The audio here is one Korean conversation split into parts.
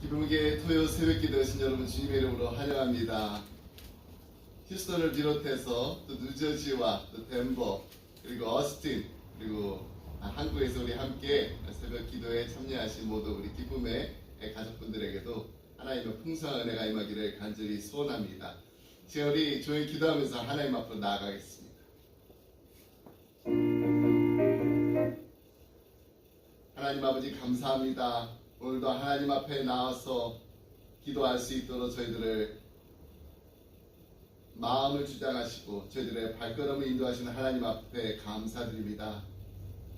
기쁨의 토요 새벽기도 오신 여러분 주님의 이름으로 환영합니다. 휴스턴을 비롯해서 또 뉴저지와 또 덴버 그리고 어스틴 그리고 한국에서 우리 함께 새벽 기도에 참여하신 모두 우리 기쁨의 가족분들에게도 하나님의 풍성한 은혜가 임하기를 간절히 소원합니다. 지금 우리 조용히 기도하면서 하나님 앞으로 나아가겠습니다. 하나님 아버지 감사합니다. 오늘도 하나님 앞에 나와서 기도할 수 있도록 저희들을 마음을 주장하시고 저희들의 발걸음을 인도하시는 하나님 앞에 감사드립니다.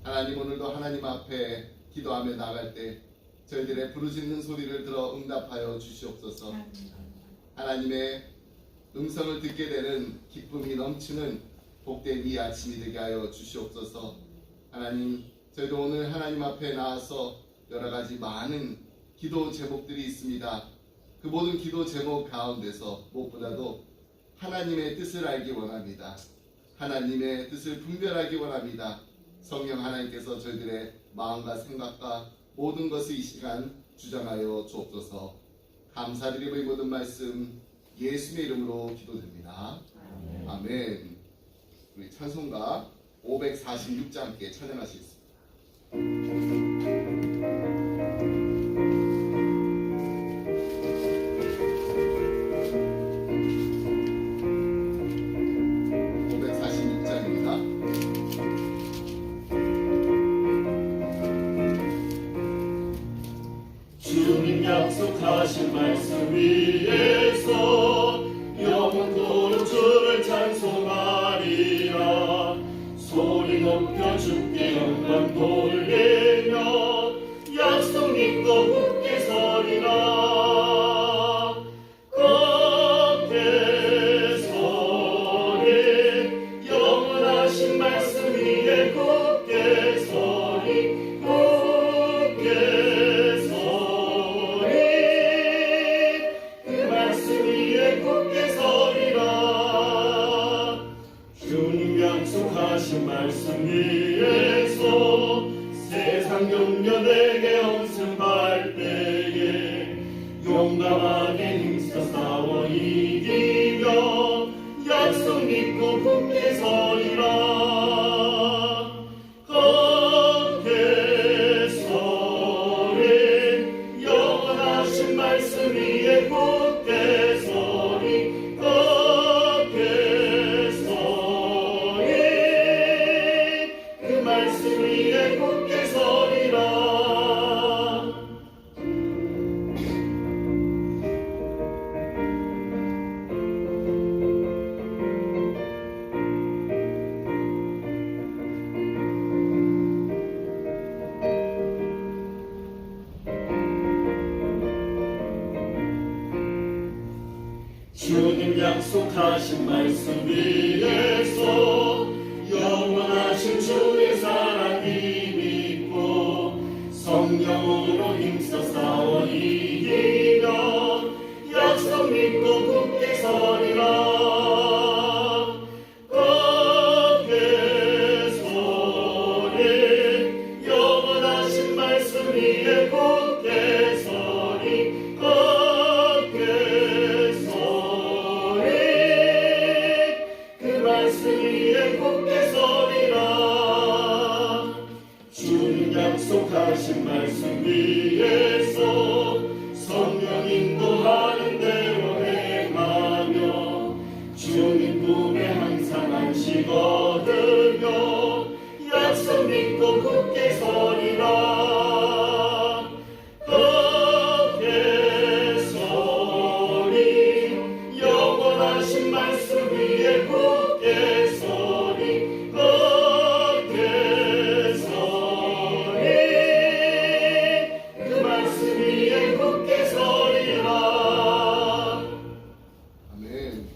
하나님 오늘도 하나님 앞에 기도하며 나갈 때 저희들의 부르짖는 소리를 들어 응답하여 주시옵소서. 하나님의 음성을 듣게 되는 기쁨이 넘치는 복된 이 아침이 되게 하여 주시옵소서. 하나님 저희도 오늘 하나님 앞에 나와서 여러가지 많은 기도 제목들이 있습니다. 그 모든 기도 제목 가운데서 무엇보다도 하나님의 뜻을 알기 원합니다. 하나님의 뜻을 분별하기 원합니다. 성령 하나님께서 저희들의 마음과 생각과 모든 것을 이 시간 주장하여 주옵소서. 감사드리고 이 모든 말씀 예수님의 이름으로 기도드립니다. 아멘. 우리 찬송가 546장 함께 찬양하시겠습니다. 약속하신 말씀 위에서 영원토록 주를 찬송하리라. 소리 높여 주께 영광 돌리며 약속 믿고 굳게 서리라. 굳게 서리 영원하신 말씀 위에 굳게 서리. 하신 말씀 위에서 세상 염려 내게 엄습할 때에 용감하게 힘써 싸워 이기며 약속 믿고 굳게 서리라. 굳게 서리 영원하신 말씀 위에 굳게 서리. 말씀 위에 굳게 서리라. 주님 약속하신 말씀 위에서 영원하신 주의 사랑이 믿고 성령으로 힘써 싸워 이기며 약속 믿고 굳게 서리라. 굳게 서리 영원하신 말씀 위에 굳게 서리. 굳게 서리 그 말씀 위에 굳게 서리라. 주님 약속하신 말씀 위에서 성령 인도하는 대로 행하며 주님 품에 항상 안식 얻으며 약속 믿고 굳게 서리라. 굳게 서리 영원하신 말씀 위에 굳게 서리. 굳게 서리 그 말씀 위에 굳게 서리라. 아멘.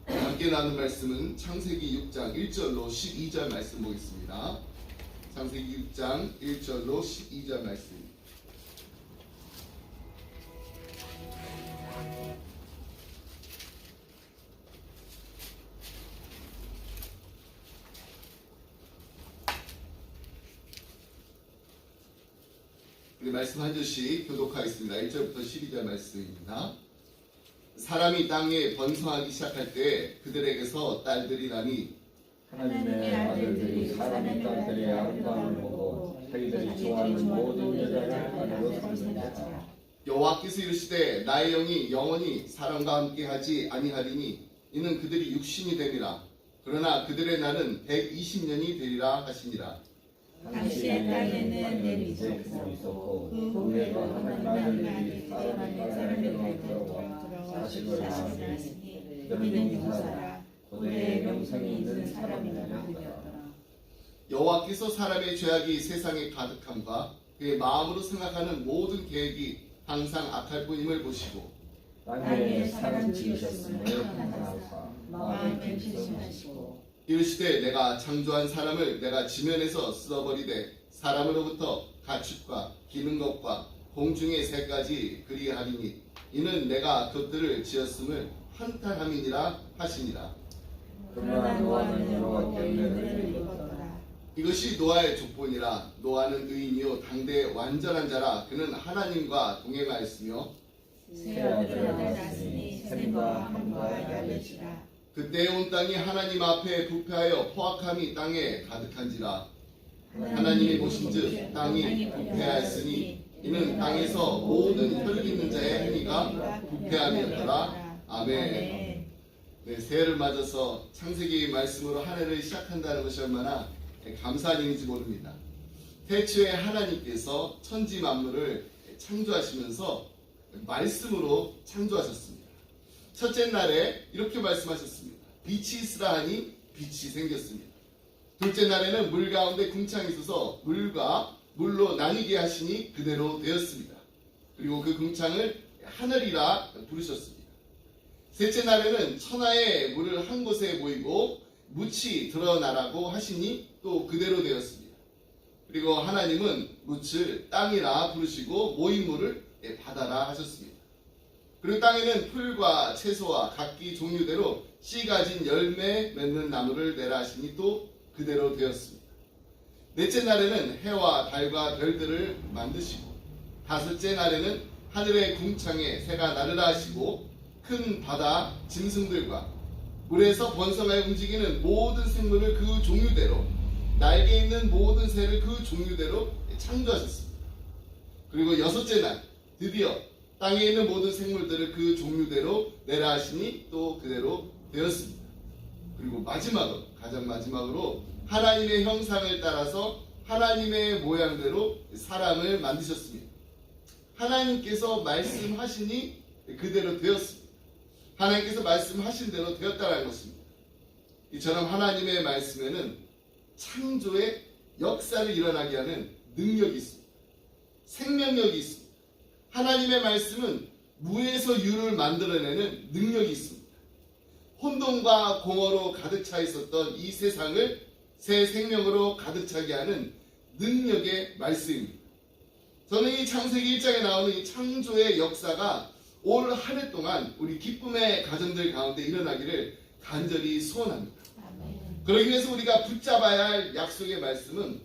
함께 나눈 말씀은 창세기 6장 1절로 12절 말씀 보겠습니다. 창세기 6장 1절로 12절 말씀. 우리 말씀 한 절씩 교독하겠습니다. 1절부터 12절 말씀입니다. 사람이 땅에 번성하기 시작할 때 그들에게서 딸들이 나니 하나님의 아들들이 사람의 딸들의 아름다움을 보고 자기들이 좋아하는 모든 여자를 아내로 삼는다. 여호와께서 이르시되 나의 영이 영원히 사람과 함께 하지 아니하리니 이는 그들이 육신이 되니라. 그러나 그들의 날은 120년이 되리라 하시니라. 당시의 땅에는 내리 있었고 그 후에도 하나님 아들들이 사람의 딸들로 자식을 낳았으니 그들은 유사라 고대의 명성이 있는 사람이라. 여호와께서 사람의 죄악이 세상에 가득함과 그의 마음으로 생각하는 모든 계획이 항상 악할 뿐임을 보시고 땅에 사람 지으셨음을 감사하사 마음에 편실하시고 이르시되 내가 창조한 사람을 내가 지면에서 쓸어버리되 사람으로부터 가축과 기는 것과 공중의 새까지 그리하리니 이는 내가 그것들을 지었음을 한탄함이니라 하시니라. 그러나 노아는 여호와께 은혜를 입었더라. 이것이 노아의 족본이라. 노아는 의인이요 당대의 완전한 자라. 그는 하나님과 동행하였으며 세 아들을 낳았으니 셈과 함과 야벳이라. 그때 온 땅이 하나님 앞에 부패하여 포악함이 땅에 가득한지라. 하나님이 보신즉 땅이 부패하였으니 이는 땅에서 모든 혈기 있는 자의 행위가 부패함이었더라. 아멘. 네, 새해를 맞아서 창세기 말씀으로 한 해를 시작한다는 것이 얼마나 감사한 일인지 모릅니다. 태초에 하나님께서 천지 만물을 창조하시면서 말씀으로 창조하셨습니다. 첫째 날에 이렇게 말씀하셨습니다. 빛이 있으라 하니 빛이 생겼습니다. 둘째 날에는 물 가운데 궁창이 있어서 물과 물로 나뉘게 하시니 그대로 되었습니다. 그리고 그 궁창을 하늘이라 부르셨습니다. 셋째 날에는 천하의 물을 한 곳에 모이고 묻이 드러나라고 하시니 또 그대로 되었습니다. 그리고 하나님은 묻을 땅이라 부르시고 모인 물을 바다라 하셨습니다. 그리고 땅에는 풀과 채소와 각기 종류대로 씨 가진 열매 맺는 나무를 내라 하시니 또 그대로 되었습니다. 넷째 날에는 해와 달과 별들을 만드시고 다섯째 날에는 하늘의 궁창에 새가 나르라 하시고 큰 바다 짐승들과 물에서 번성하여 움직이는 모든 생물을 그 종류대로 날개 있는 모든 새를 그 종류대로 창조하셨습니다. 그리고 여섯째 날 드디어 땅에 있는 모든 생물들을 그 종류대로 내라 하시니 또 그대로 되었습니다. 그리고 마지막으로 가장 마지막으로 하나님의 형상을 따라서 하나님의 모양대로 사람을 만드셨습니다. 하나님께서 말씀하시니 그대로 되었습니다. 하나님께서 말씀하신 대로 되었다는 것입니다. 이처럼 하나님의 말씀에는 창조의 역사를 일어나게 하는 능력이 있습니다. 생명력이 있습니다. 하나님의 말씀은 무에서 유를 만들어내는 능력이 있습니다. 혼돈과 공허로 가득 차 있었던 이 세상을 새 생명으로 가득 차게 하는 능력의 말씀입니다. 저는 이 창세기 1장에 나오는 이 창조의 역사가 올 한 해 동안 우리 기쁨의 가정들 가운데 일어나기를 간절히 소원합니다. 그러기 위해서 우리가 붙잡아야 할 약속의 말씀은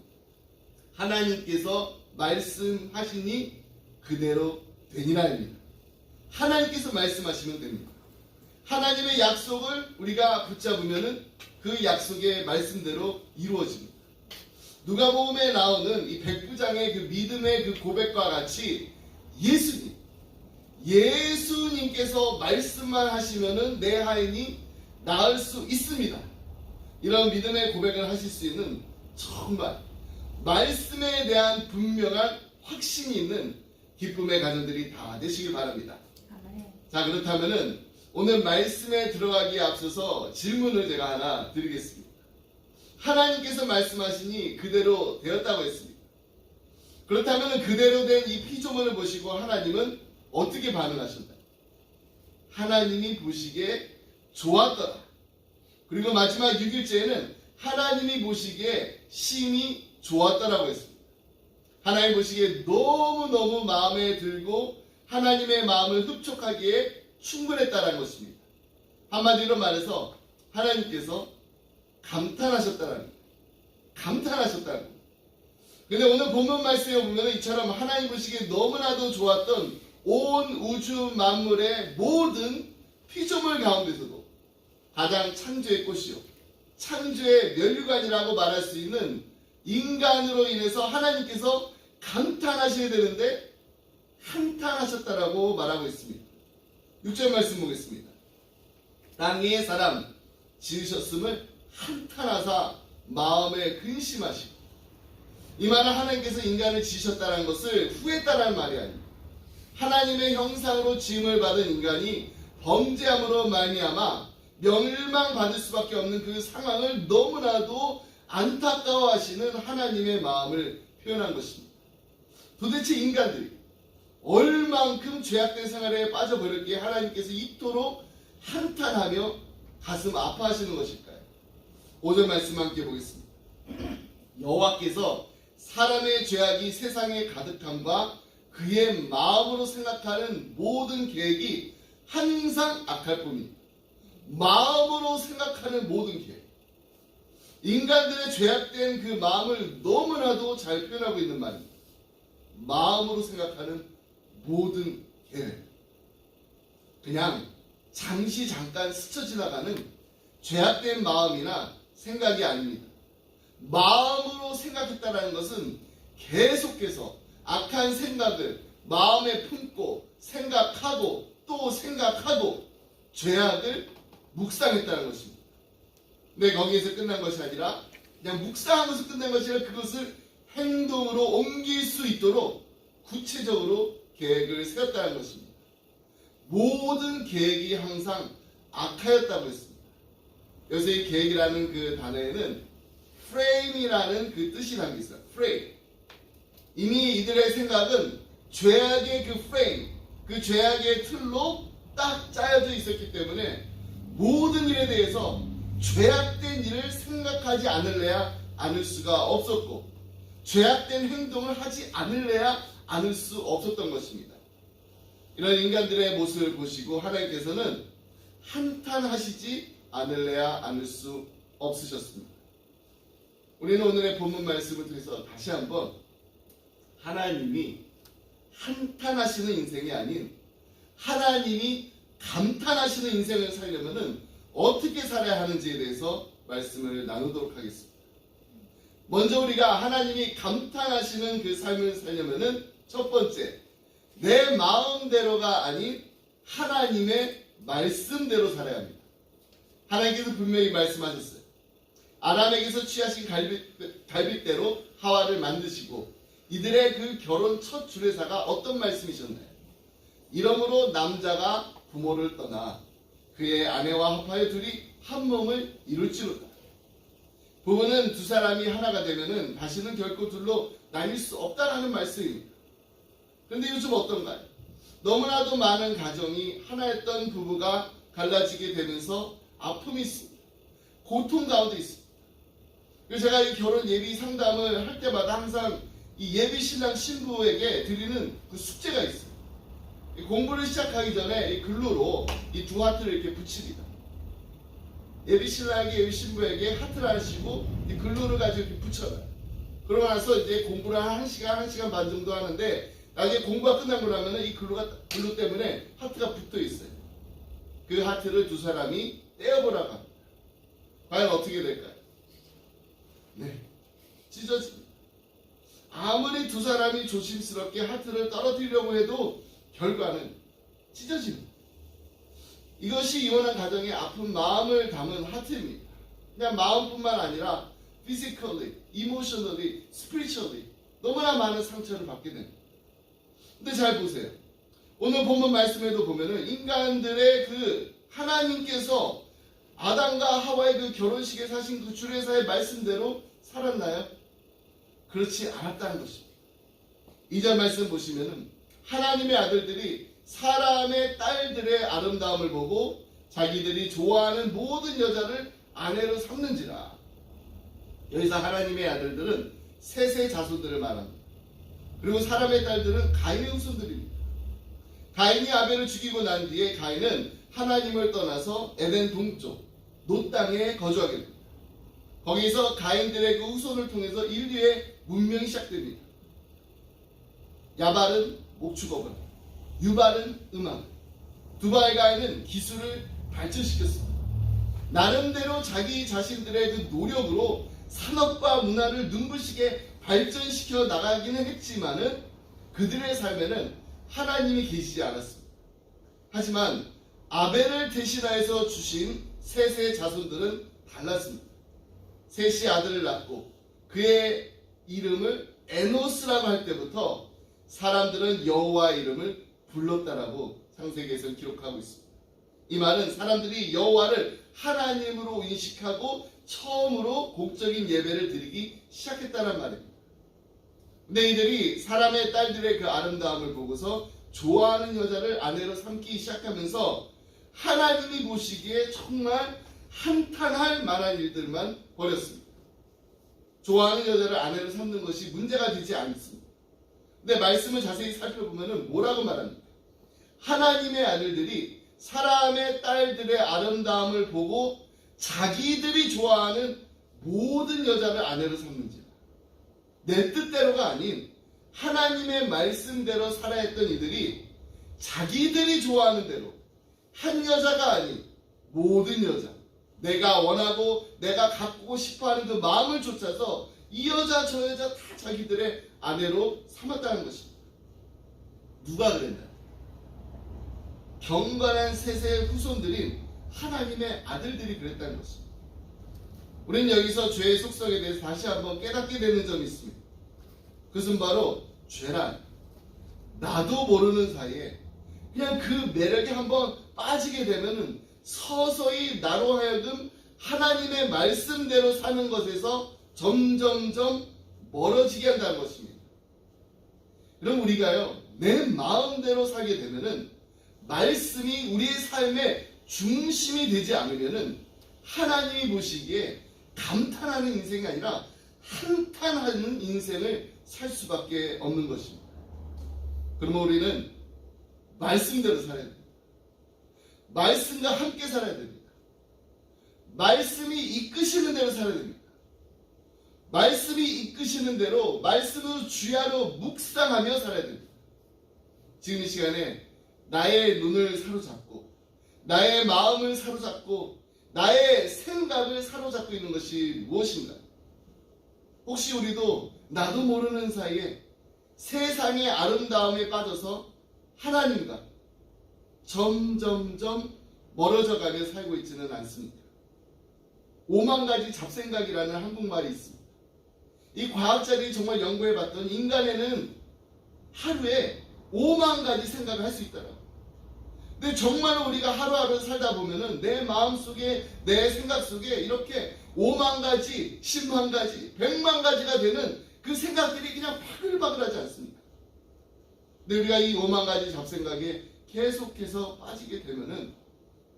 하나님께서 말씀하시니 그대로 되니라입니다. 하나님께서 말씀하시면 됩니다. 하나님의 약속을 우리가 붙잡으면 그 약속의 말씀대로 이루어집니다. 누가복음에 나오는 이 백부장의 그 믿음의 그 고백과 같이 예수님께서 말씀만 하시면은 내 하인이 나을 수 있습니다. 이런 믿음의 고백을 하실 수 있는 정말 말씀에 대한 분명한 확신이 있는 기쁨의 가정들이 다 되시길 바랍니다. 자, 그렇다면은 오늘 말씀에 들어가기에 앞서서 질문을 제가 하나 드리겠습니다. 하나님께서 말씀하시니 그대로 되었다고 했습니다. 그렇다면 그대로 된 이 피조물을 보시고 하나님은 어떻게 반응하셨나요? 하나님이 보시기에 좋았더라. 그리고 마지막 6일째에는 하나님이 보시기에 심히 좋았더라고 했습니다. 하나님 보시기에 너무너무 마음에 들고 하나님의 마음을 흡족하기에 충분했다는 것입니다. 한마디로 말해서 하나님께서 감탄하셨다는 겁니다. 감탄하셨다는 겁니다. 근데 오늘 본문 말씀에 보면 이처럼 하나님 보시기에 너무나도 좋았던 온 우주 만물의 모든 피조물 가운데서도 가장 창조의 꽃이요, 창조의 면류관이라고 말할 수 있는 인간으로 인해서 하나님께서 감탄하셔야 되는데 한탄하셨다라고 말하고 있습니다. 6절 말씀 보겠습니다. 땅 위의 사람 지으셨음을 한탄하사 마음에 근심하시고, 이 말은 하나님께서 인간을 지으셨다는 것을 후회했다는 말이 아닙니다. 하나님의 형상으로 지음을 받은 인간이 범죄함으로 말미암아 멸망받을 수밖에 없는 그 상황을 너무나도 안타까워하시는 하나님의 마음을 표현한 것입니다. 도대체 인간들이 얼만큼 죄악된 생활에 빠져버렸기에 하나님께서 이토록 한탄하며 가슴 아파하시는 것일까요? 5절 말씀 함께 보겠습니다. 여호와께서 사람의 죄악이 세상에 가득함과 그의 마음으로 생각하는 모든 계획이 항상 악할 뿐입니다. 마음으로 생각하는 모든 계획, 인간들의 죄악된 그 마음을 너무나도 잘 표현하고 있는 말입니다. 마음으로 생각하는 모든 계획, 그냥 잠시 잠깐 스쳐 지나가는 죄악된 마음이나 생각이 아닙니다. 마음으로 생각했다는 것은 계속해서 악한 생각을 마음에 품고 생각하고 또 생각하고 죄악을 묵상했다는 것입니다. 근데 거기에서 끝난 것이 아니라 그냥 묵상하면서 끝난 것이 아니라 그것을 행동으로 옮길 수 있도록 구체적으로 계획을 세웠다는 것입니다. 모든 계획이 항상 악하였다고 했습니다. 여기서 이 계획이라는 그 단어에는 frame이라는 그 뜻이 담겨 있어요. frame. 이미 이들의 생각은 죄악의 그 frame, 그 죄악의 틀로 딱 짜여져 있었기 때문에 모든 일에 대해서 죄악된 일을 생각하지 않을래야 않을 수가 없었고, 죄악된 행동을 하지 않을래야 않을 수 없었던 것입니다. 이런 인간들의 모습을 보시고 하나님께서는 한탄하시지 않을래야 않을 수 없으셨습니다. 우리는 오늘의 본문 말씀을 통해서 다시 한번 하나님이 한탄하시는 인생이 아닌 하나님이 감탄하시는 인생을 살려면 어떻게 살아야 하는지에 대해서 말씀을 나누도록 하겠습니다. 먼저 우리가 하나님이 감탄하시는 그 삶을 살려면 첫 번째, 내 마음대로가 아닌 하나님의 말씀대로 살아야 합니다. 하나님께서 분명히 말씀하셨어요. 아람에게서 취하신 갈빗대로 하와를 만드시고 이들의 그 결혼 첫 주례사가 어떤 말씀이셨나요? 이러므로 남자가 부모를 떠나 그의 아내와 합하여 둘이 한 몸을 이룰지로다. 부부는 두 사람이 하나가 되면은 다시는 결코 둘로 나뉠 수 없다라는 말씀입니다. 그런데 요즘 어떤가요? 너무나도 많은 가정이 하나였던 부부가 갈라지게 되면서 아픔이 있습니다. 고통 가운데 있습니다. 그래서 제가 이 결혼 예비 상담을 할 때마다 항상 이 예비 신랑 신부에게 드리는 그 숙제가 있어요. 공부를 시작하기 전에 이 글루로 이 두 하트를 이렇게 붙입니다. 예비 신랑에게 예비 신부에게 하트를 하시고 이 글루를 가지고 이렇게 붙여요. 그러고 나서 이제 공부를 한 1시간 반 정도 하는데 나중에 공부가 끝나고 나면은 이 글루 때문에 하트가 붙어 있어요. 그 하트를 두 사람이 떼어보라고 합니다. 과연 어떻게 될까요? 네, 찢어집니다. 아무리 두 사람이 조심스럽게 하트를 떨어뜨리려고 해도 결과는 찢어집니다. 이것이 이혼한 가정의 아픈 마음을 담은 하트입니다. 그냥 마음뿐만 아니라 physically, emotionally, spiritually 너무나 많은 상처를 받게 됩니다. 근데 잘 보세요. 오늘 본문 말씀에도 보면은 인간들의 그 하나님께서 아담과 하와의 그 결혼식에 사신 그 주례사의 말씀대로 살았나요? 그렇지 않았다는 것입니다. 2절 말씀 보시면은 하나님의 아들들이 사람의 딸들의 아름다움을 보고 자기들이 좋아하는 모든 여자를 아내로 삼는지라. 여기서 하나님의 아들들은 셋의 자손들을 말합니다. 그리고 사람의 딸들은 가인의 후손들입니다. 가인이 아벨을 죽이고 난 뒤에 가인은 하나님을 떠나서 에덴 동쪽 노 땅에 거주하게 됩니다. 거기서 가인들의 그 후손을 통해서 인류의 문명이 시작됩니다. 야발은 목축업을, 유발은 음악, 두발 가인은 기술을 발전시켰습니다. 나름대로 자기 자신들의 그 노력으로 산업과 문화를 눈부시게 발전시켜 나가기는 했지만은 그들의 삶에는 하나님이 계시지 않았습니다. 하지만 아벨을 대신하여서 주신 셋의 자손들은 달랐습니다. 셋이 아들을 낳고 그의 이름을 에노스라고 할 때부터 사람들은 여호와의 이름을 불렀다라고 창세기에서 기록하고 있습니다. 이 말은 사람들이 여호와를 하나님으로 인식하고 처음으로 곡적인 예배를 드리기 시작했다는 말입니다. 근데 이들이 사람의 딸들의 그 아름다움을 보고서 좋아하는 여자를 아내로 삼기 시작하면서 하나님이 보시기에 정말 한탄할 만한 일들만 벌였습니다. 좋아하는 여자를 아내로 삼는 것이 문제가 되지 않습니다. 근데 말씀을 자세히 살펴보면 뭐라고 말합니까? 하나님의 아들들이 사람의 딸들의 아름다움을 보고 자기들이 좋아하는 모든 여자를 아내로 삼는지라. 내 뜻대로가 아닌 하나님의 말씀대로 살아야 했던 이들이 자기들이 좋아하는 대로 한 여자가 아닌 모든 여자, 내가 원하고 내가 갖고 싶어하는 그 마음을 쫓아서 이 여자 저 여자 다 자기들의 아내로 삼았다는 것입니다. 누가 그랬나요? 경건한 셋의 후손들인 하나님의 아들들이 그랬다는 것입니다. 우리는 여기서 죄의 속성에 대해서 다시 한번 깨닫게 되는 점이 있습니다. 그것은 바로 죄란 나도 모르는 사이에 그냥 그 매력에 한번 빠지게 되면은 서서히 나로 하여금 하나님의 말씀대로 사는 것에서 점점점 멀어지게 한다는 것입니다. 그럼 우리가요, 내 마음대로 살게 되면은 말씀이 우리의 삶의 중심이 되지 않으면은 하나님이 보시기에 감탄하는 인생이 아니라 한탄하는 인생을 살 수밖에 없는 것입니다. 그러면 우리는 말씀대로 살아야 됩니다. 말씀과 함께 살아야 됩니다. 말씀이 이끄시는 대로 살아야 됩니다. 말씀이 이끄시는 대로 말씀으로 주야로 묵상하며 살아야 됩니다. 지금 이 시간에 나의 눈을 사로잡고 나의 마음을 사로잡고 나의 생각을 사로잡고 있는 것이 무엇인가? 혹시 우리도 나도 모르는 사이에 세상의 아름다움에 빠져서 하나님과 점점점 멀어져가며 살고 있지는 않습니까? 5만 가지 잡생각이라는 한국말이 있습니다. 이 과학자들이 정말 연구해봤던 인간에는 하루에 5만 가지 생각을 할 수 있더라고요. 근데 정말 우리가 하루하루 살다 보면은 내 마음속에 내 생각 속에 이렇게 5만 가지, 10만 가지, 100만 가지가 되는 그 생각들이 그냥 바글바글하지 않습니까? 근데 우리가 이 5만 가지 잡생각에 계속해서 빠지게 되면은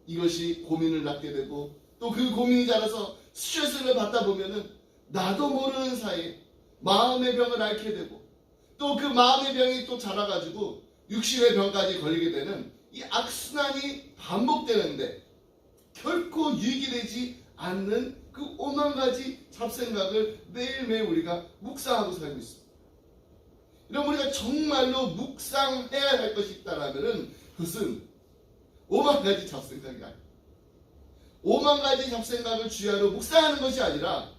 이것이 고민을 낳게 되고 또 그 고민이 자라서 스트레스를 받다 보면은 나도 모르는 사이에 마음의 병을 앓게 되고 또 그 마음의 병이 또 자라가지고 육신의 병까지 걸리게 되는 이 악순환이 반복되는데 결코 유익이 되지 않는 그 5만 가지 잡생각을 매일매일 우리가 묵상하고 살고 있습니다. 이런 우리가 정말로 묵상해야 할 것이 있다라면은 그것은 5만 가지 잡생각이 아닙니다. 5만 가지 잡생각을 주야로 묵상하는 것이 아니라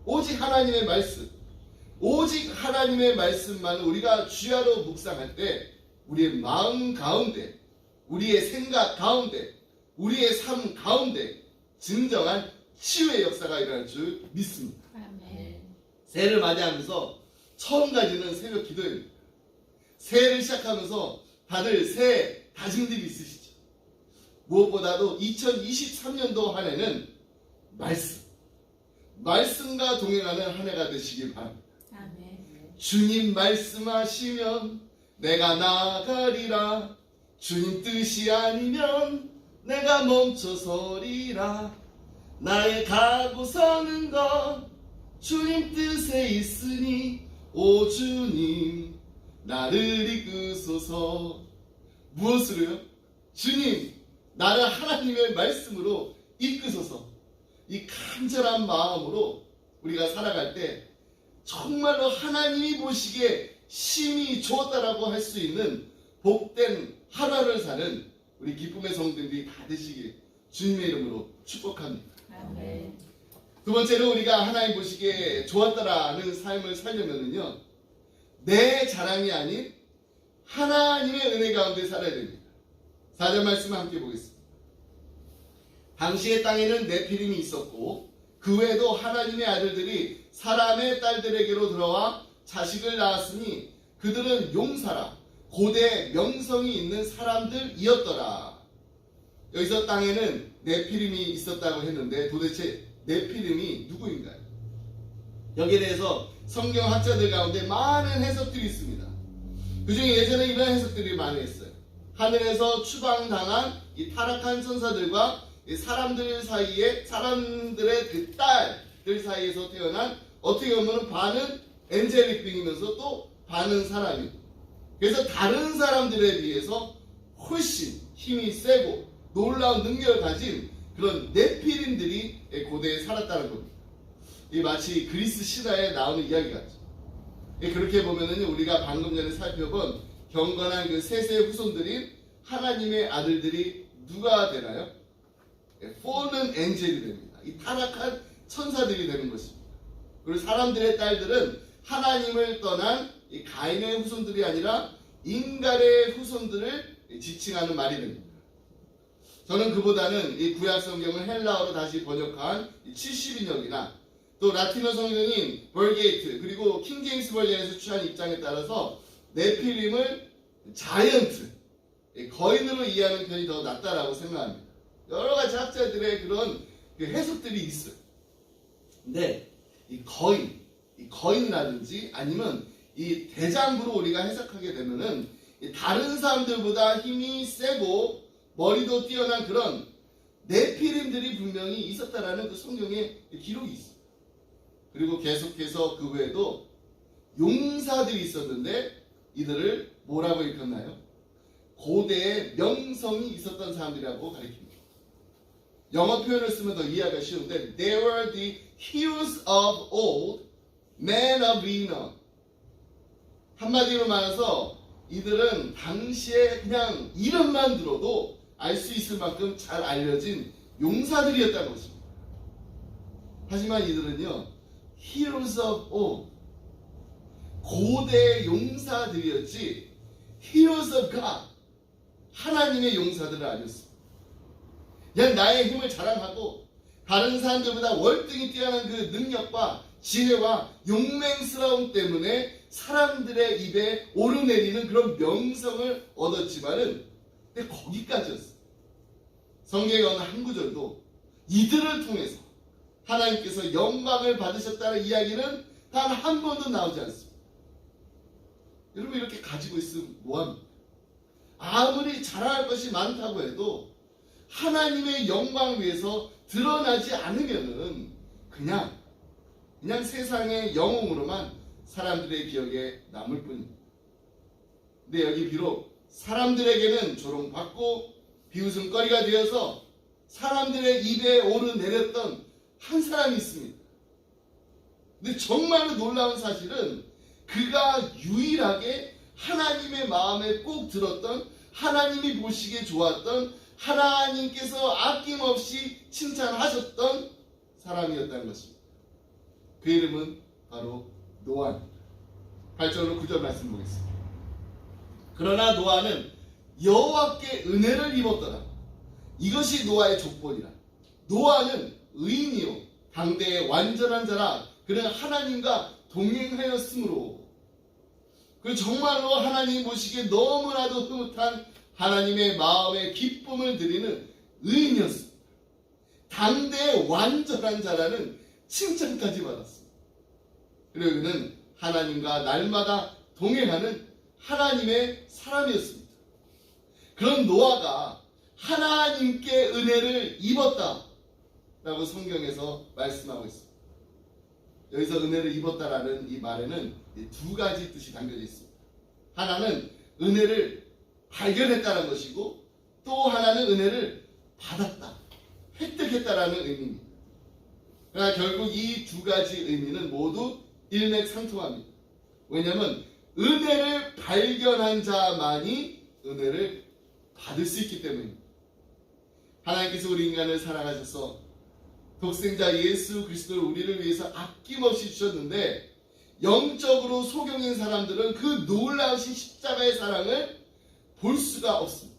오직 하나님의 말씀, 오직 하나님의 말씀만 우리가 주야로 묵상할 때 우리의 마음 가운데, 우리의 생각 가운데, 우리의 삶 가운데 진정한 치유의 역사가 일어날 줄 믿습니다. 아멘. 새해를 맞이하면서 처음 가지는 새벽 기도입니다. 새해를 시작하면서 다들 새해 다짐들이 있으시죠? 무엇보다도 2023년도 한 해는 말씀과 동행하는 한 해가 되시길 바랍니다. 아멘. 주님 말씀하시면 내가 나가리라. 주님 뜻이 아니면 내가 멈춰서리라. 나의 가고 서는 것 주님 뜻에 있으니 오 주님 나를 이끄소서. 무엇으로요? 주님 나를 하나님의 말씀으로 이끄소서. 이 간절한 마음으로 우리가 살아갈 때 정말로 하나님이 보시기에 심히 좋았다라고 할 수 있는 복된 하루를 사는 우리 기쁨의 성도들이 다 되시길 주님의 이름으로 축복합니다. 아멘. 두 번째로 우리가 하나님 보시기에 좋았다라는 삶을 살려면은요, 내 자랑이 아닌 하나님의 은혜 가운데 살아야 됩니다. 4절 말씀을 함께 보겠습니다. 당시의 땅에는 네피림이 있었고 그 외에도 하나님의 아들들이 사람의 딸들에게로 들어와 자식을 낳았으니 그들은 용사라 고대 명성이 있는 사람들이었더라. 여기서 땅에는 네피림이 있었다고 했는데 도대체 네피림이 누구인가요? 여기에 대해서 성경 학자들 가운데 많은 해석들이 있습니다. 그 중에 예전에 이런 해석들이 많이 했어요. 하늘에서 추방당한 이 타락한 천사들과 이 사람들 사이에, 사람들의 그 딸들 사이에서 태어난, 어떻게 보면 반은 엔젤릭 빙이면서 또 반은 사람이고, 그래서 다른 사람들에 비해서 훨씬 힘이 세고 놀라운 능력을 가진 그런 네피림들이 고대에 살았다는 겁니다. 이 마치 그리스 신화에 나오는 이야기 같죠. 그렇게 보면은 우리가 방금 전에 살펴본 경건한 그 셋의 후손들인 하나님의 아들들이 누가 되나요? fallen angel이 됩니다. 이 타락한 천사들이 되는 것입니다. 그리고 사람들의 딸들은 하나님을 떠난 이 가인의 후손들이 아니라 인간의 후손들을 지칭하는 말이 됩니다. 저는 그보다는 이 구약 성경을 헬라어로 다시 번역한 70인역이나 또 라틴어 성경인 벌게이트 그리고 킹제임스 버전에서 취한 입장에 따라서 네피림을 자이언트, 거인으로 이해하는 편이 더 낫다라고 생각합니다. 여러 가지 학자들의 그런 해석들이 있어요. 근데 이 거인이라든지 아니면 이 대장부로 우리가 해석하게 되면은 다른 사람들보다 힘이 세고 머리도 뛰어난 그런 네피림들이 분명히 있었다라는 그 성경에 기록이 있어요. 그리고 계속해서 그 외에도 용사들이 있었는데 이들을 뭐라고 일컫나요? 고대의 명성이 있었던 사람들이라고 가리킵니다. 영어 표현을 쓰면 더 이해하기가 쉬운데 They were the heroes of old, men of renown. 한마디로 말해서 이들은 당시에 그냥 이름만 들어도 알 수 있을 만큼 잘 알려진 용사들이었다는 것입니다. 하지만 이들은요, heroes of old, 고대 용사들이었지 heroes of God, 하나님의 용사들을 아니었습니다. 그냥 나의 힘을 자랑하고 다른 사람들보다 월등히 뛰어난 그 능력과 지혜와 용맹스러움 때문에 사람들의 입에 오르내리는 그런 명성을 얻었지만은 근데 거기까지였어요. 성경의 어느 한 구절도 이들을 통해서 하나님께서 영광을 받으셨다는 이야기는 단 한 번도 나오지 않습니다. 여러분 이렇게 가지고 있으면 뭐합니까? 아무리 자랑할 것이 많다고 해도 하나님의 영광을 위해서 드러나지 않으면은 그냥 세상의 영웅으로만 사람들의 기억에 남을 뿐입니다. 근데 여기 비록 사람들에게는 조롱받고 비웃음거리가 되어서 사람들의 입에 오르내렸던 한 사람이 있습니다. 근데 정말로 놀라운 사실은 그가 유일하게 하나님의 마음에 꼭 들었던, 하나님이 보시기에 좋았던, 하나님께서 아낌없이 칭찬하셨던 사람이었다는 것입니다. 그 이름은 바로 노아입니다. 8절로 9절 말씀 보겠습니다. 그러나 노아는 여호와께 은혜를 입었더라. 이것이 노아의 족보이라. 노아는 의인이요 당대의 완전한 자라. 그는 하나님과 동행하였으므로. 그리고 정말로 하나님 보시기에 너무나도 흐뭇한 하나님의 마음에 기쁨을 드리는 의인이었습니다. 당대의 완전한 자라는 칭찬까지 받았습니다. 그리고 그는 하나님과 날마다 동행하는 하나님의 사람이었습니다. 그런 노아가 하나님께 은혜를 입었다 라고 성경에서 말씀하고 있습니다. 여기서 은혜를 입었다라는 이 말에는 두 가지 뜻이 담겨져 있습니다. 하나는 은혜를 발견했다는 것이고 또 하나는 은혜를 받았다, 획득했다라는 의미입니다. 그러나 결국 이 두 가지 의미는 모두 일맥상통합니다. 왜냐하면 은혜를 발견한 자만이 은혜를 받을 수 있기 때문입니다. 하나님께서 우리 인간을 사랑하셔서 독생자 예수 그리스도를 우리를 위해서 아낌없이 주셨는데 영적으로 소경인 사람들은 그 놀라우신 십자가의 사랑을 볼 수가 없습니다.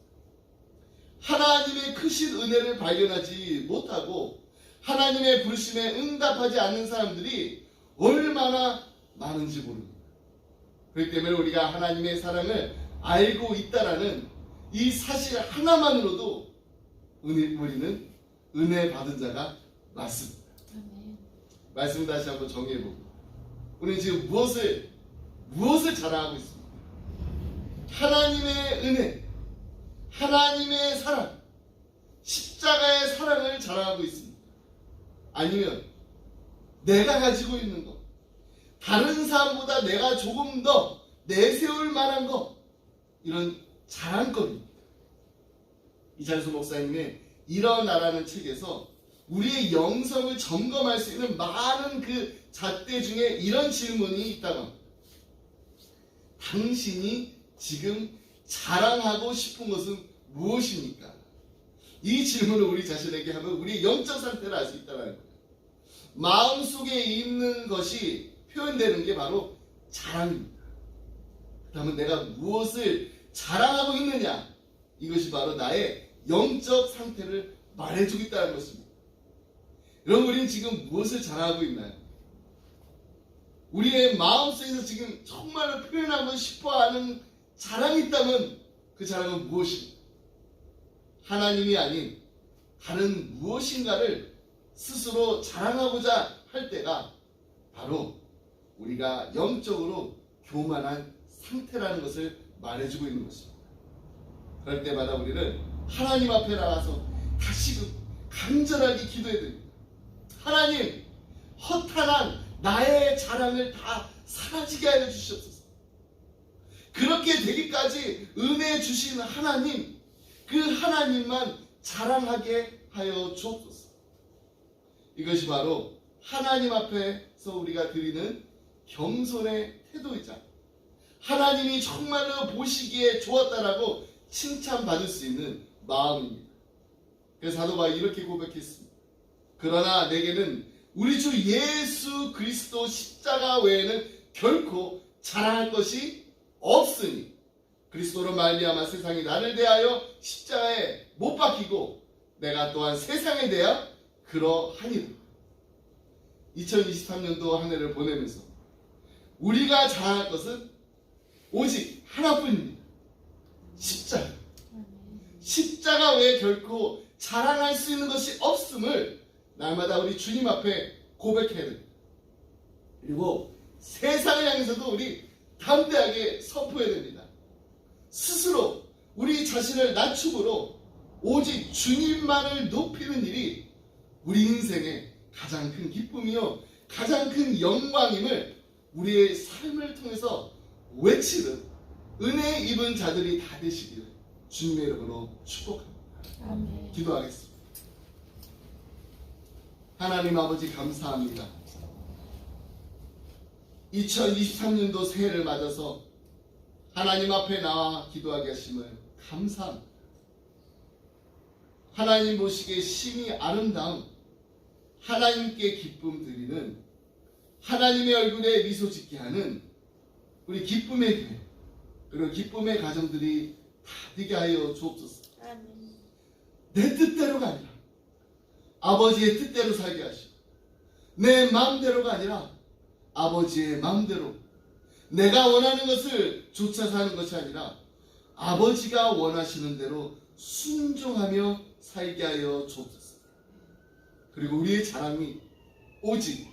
하나님의 크신 은혜를 발견하지 못하고 하나님의 부르심에 응답하지 않는 사람들이 얼마나 많은지 모릅니다. 그렇기 때문에 우리가 하나님의 사랑을 알고 있다라는 이 사실 하나만으로도 우리는 은혜 받은 자가 맞습니다. 말씀 다시 한번 정리해보고 우리는 지금 무엇을 자랑하고 있습니다. 하나님의 은혜, 하나님의 사랑, 십자가의 사랑을 자랑하고 있습니다. 아니면 내가 가지고 있는 것, 다른 사람보다 내가 조금 더 내세울 만한 것, 이런 자랑거리입니다. 이찬수 목사님의 일어나라는 책에서 우리의 영성을 점검할 수 있는 많은 그 잣대 중에 이런 질문이 있다고 합니다. 당신이 지금 자랑하고 싶은 것은 무엇입니까? 이 질문을 우리 자신에게 하면 우리의 영적 상태를 알 수 있다는 거예요. 마음속에 있는 것이 표현되는 게 바로 자랑입니다. 그렇다면 내가 무엇을 자랑하고 있느냐? 이것이 바로 나의 영적 상태를 말해주겠다는 것입니다. 여러분, 우리는 지금 무엇을 자랑하고 있나요? 우리의 마음속에서 지금 정말로 표현하고 싶어하는 자랑이 있다면 그 자랑은 무엇입니까? 하나님이 아닌 다른 무엇인가를 스스로 자랑하고자 할 때가 바로 우리가 영적으로 교만한 상태라는 것을 말해주고 있는 것입니다. 그럴 때마다 우리는 하나님 앞에 나가서 다시금 간절하게 기도해야 됩니다. 하나님, 허탄한 나의 자랑을 다 사라지게 하여 주시옵소서. 그렇게 되기까지 은혜 주신 하나님, 그 하나님만 자랑하게 하여 주옵소서. 이것이 바로 하나님 앞에서 우리가 드리는 겸손의 태도이자 하나님이 정말로 보시기에 좋았다라고 칭찬받을 수 있는 마음입니다. 그래서 사도 바울이 이렇게 고백했습니다. 그러나 내게는 우리 주 예수 그리스도 십자가 외에는 결코 자랑할 것이 없으니 그리스도로 말미암아 세상이 나를 대하여 십자가에 못 박히고 내가 또한 세상에 대하여 그러하니라. 2023년도 한 해를 보내면서 우리가 자랑할 것은 오직 하나뿐입니다. 십자가. 십자가 외에 결코 자랑할 수 있는 것이 없음을 날마다 우리 주님 앞에 고백해야 됩니다. 그리고 세상을 향해서도 우리 담대하게 선포해야 됩니다. 스스로 우리 자신을 낮춤으로 오직 주님만을 높이는 일이 우리 인생의 가장 큰 기쁨이요 가장 큰 영광임을 우리의 삶을 통해서 외치는 은혜 입은 자들이 다 되시기를 주님의 이름으로 축복합니다. 아멘. 기도하겠습니다. 하나님 아버지 감사합니다. 2023년도 새해를 맞아서 하나님 앞에 나와 기도하게 하심을 감사합니다. 하나님 보시기에 심히 아름다운 하나님께 기쁨 드리는 하나님의 얼굴에 미소 짓게 하는 우리 기쁨의 교회 그리고 기쁨의 가정들이 다 되게 하여 주옵소서. 아멘. 내 뜻대로가 아니라 아버지의 뜻대로 살게 하시고 내 마음대로가 아니라 아버지의 마음대로 내가 원하는 것을 쫓아 사는 것이 아니라 아버지가 원하시는 대로 순종하며 살게 하여 주옵소서. 그리고 우리의 자랑이 오직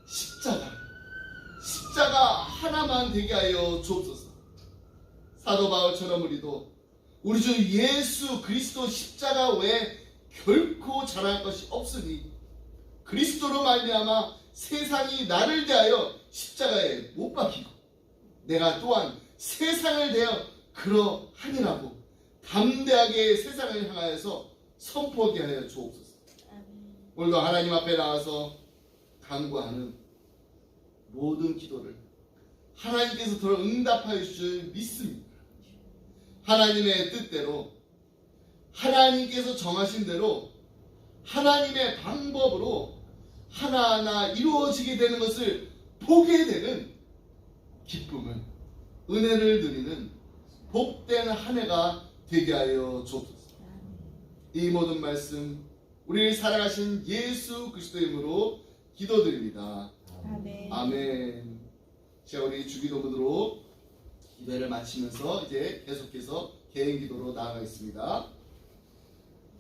십자가 하나만 되게 하여 주옵소서. 사도 바울처럼 우리도 우리 주 예수 그리스도 십자가 외에 결코 자랑할 것이 없으니 그리스도로 말미암아 세상이 나를 대하여 십자가에 못 박히고 내가 또한 세상을 대하여 그러하니라고 담대하게 세상을 향하여서 선포하게 하여 주옵소서. 오늘도 하나님 앞에 나와서 간구하는 모든 기도를 하나님께서 들어 응답하여 주실 줄 믿습니다. 하나님의 뜻대로 하나님께서 정하신 대로 하나님의 방법으로 하나하나 이루어지게 되는 것을 보게 되는 기쁨을, 은혜를 드리는 복된 한 해가 되게 하여 주옵소서. 이 모든 말씀 우리를 사랑하신 예수 그리스도의 이름으로 기도드립니다. 아멘. 아멘. 자, 우리 주기도문으로 기도를 마치면서 이제 계속해서 개인 기도로 나아가겠습니다.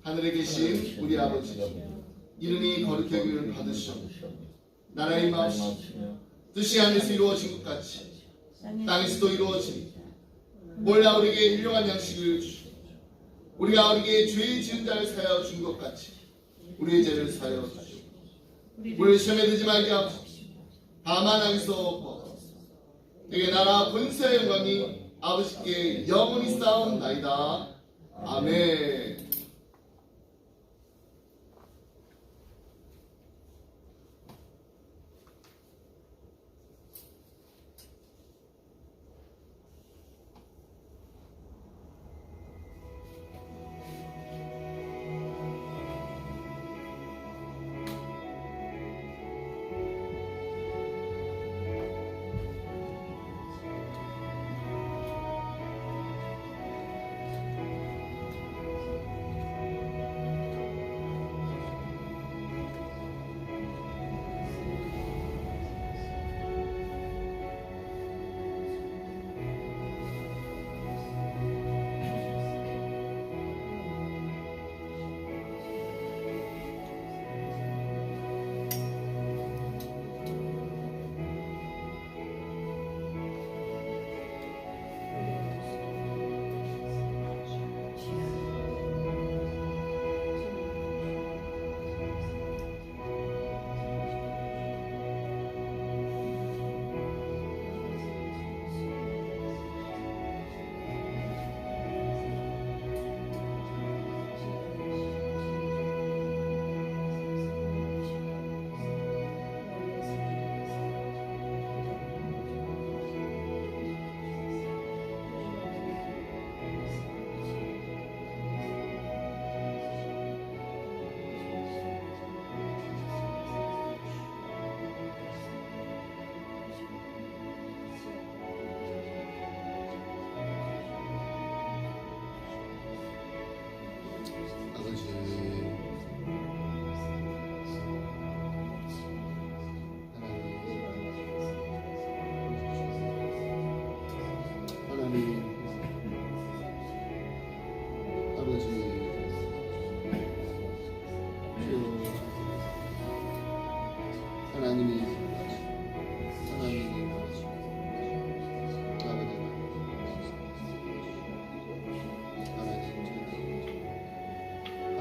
하늘에 계신 우리 아버지, 이름이 거룩히 여김을 받으시오. 나라의 마음이 뜻이 하늘에서 이루어진 것 같이 땅에서도 이루어지니 몰라 우리에게 일용할 양식을 주시오. 우리가 우리에게 죄 지은 자를 사하여 준 것 같이 우리의 죄를 사하여 주시오. 우리를 시험에 들지 말게 하옵소서. 다만 하기서 구하옵소서. 내게 나라 권세와 영광이 아버지께 영원히 쌓아온나이다. 아멘.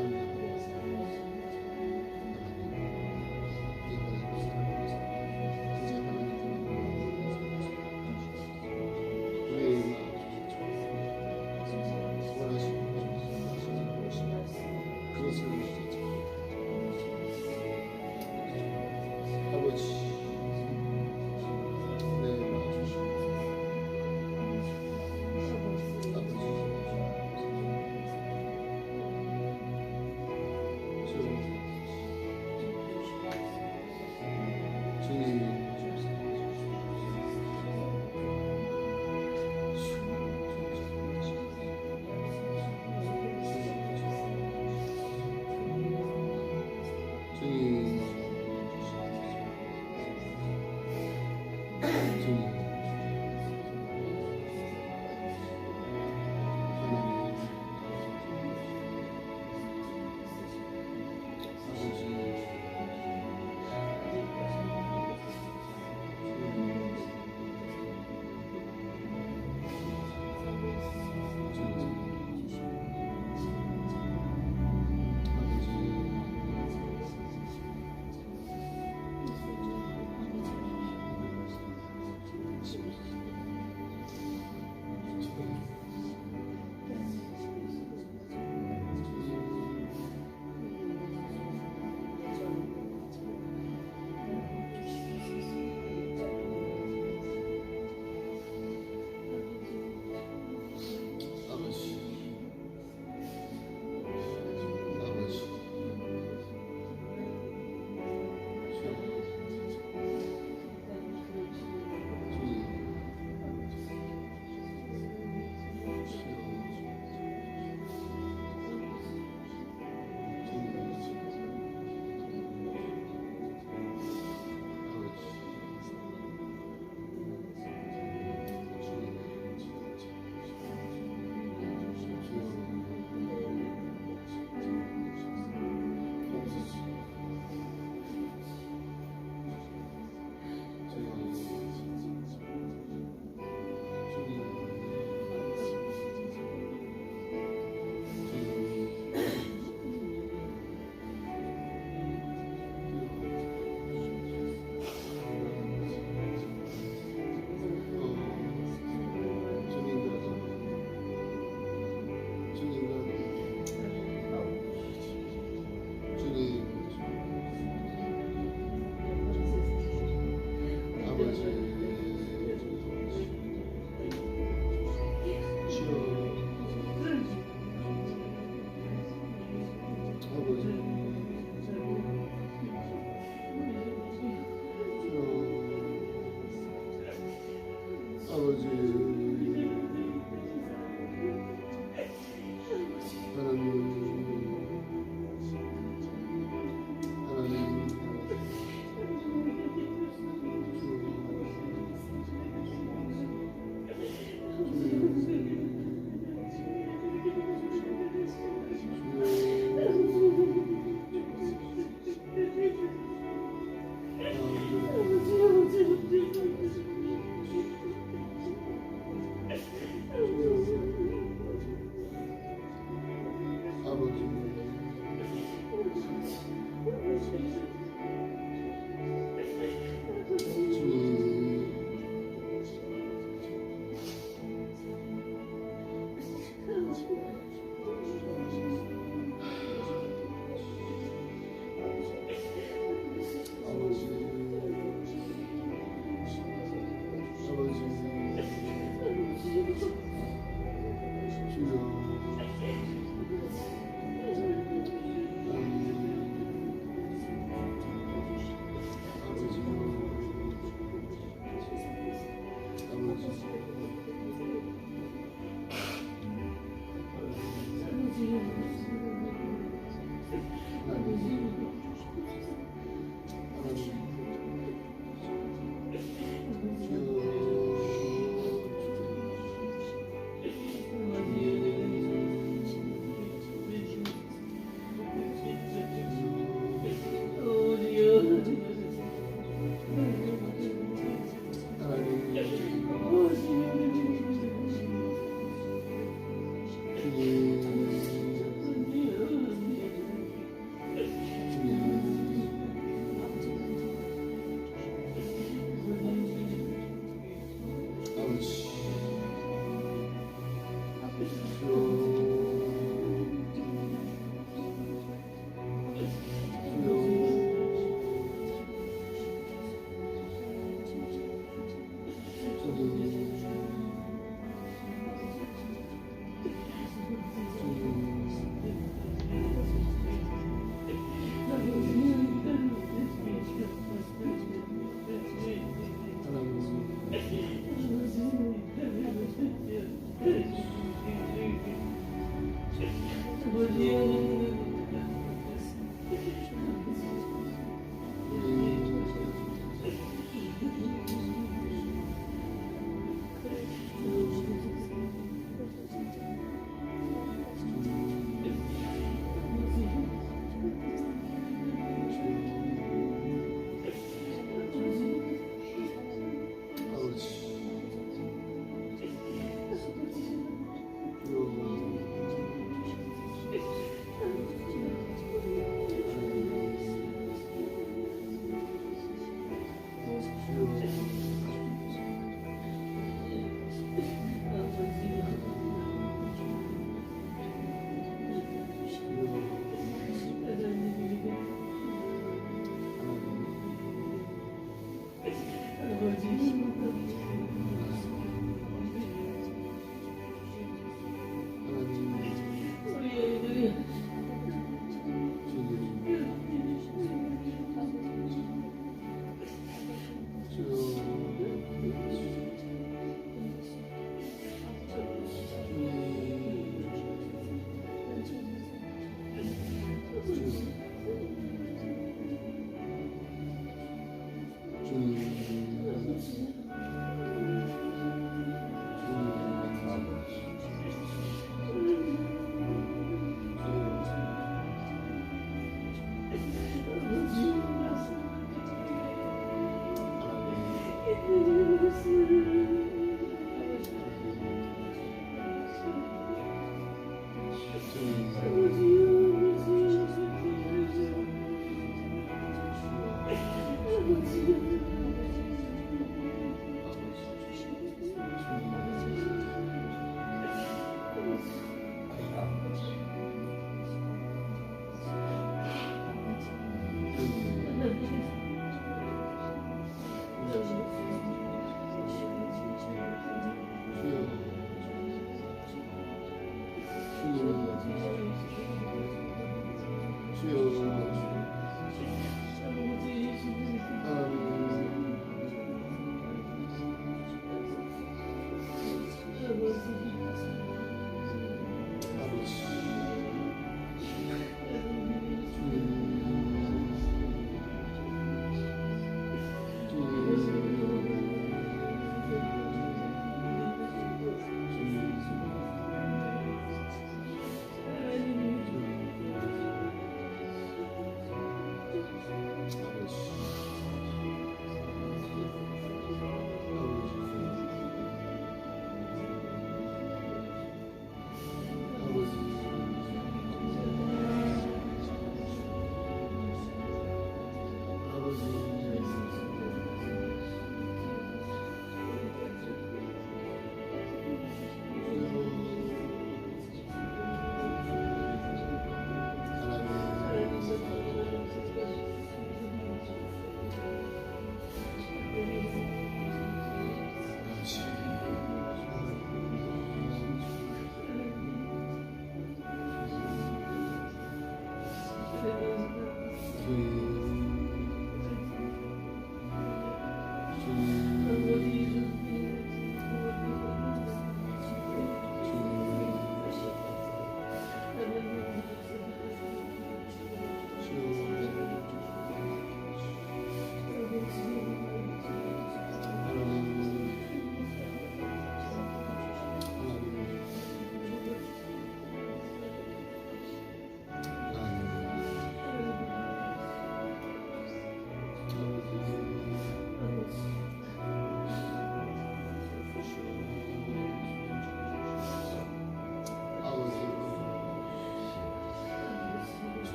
하나님 주님, 아버지, 주여, 아버지, 주여, 아버지,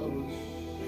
아버지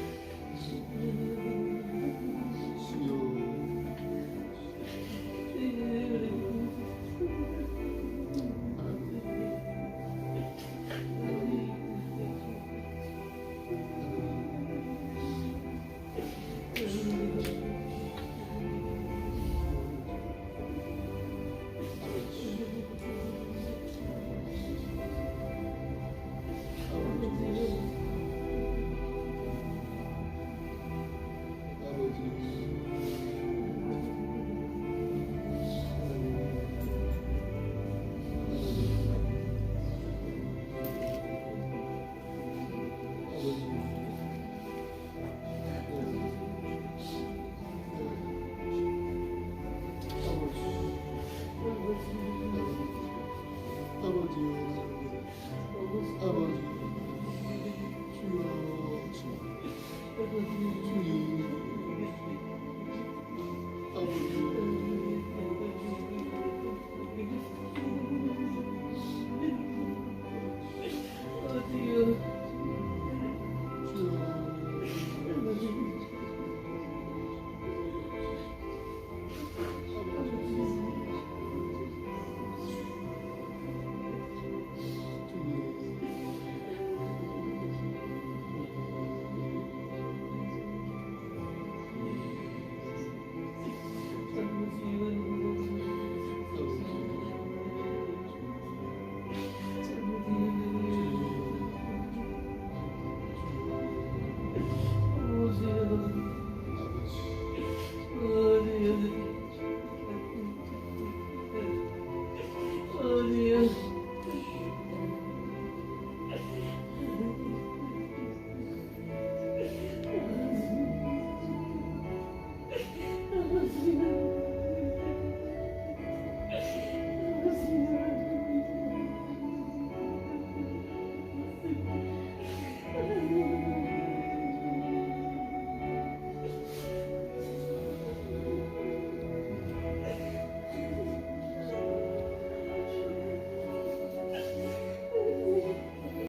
아니야.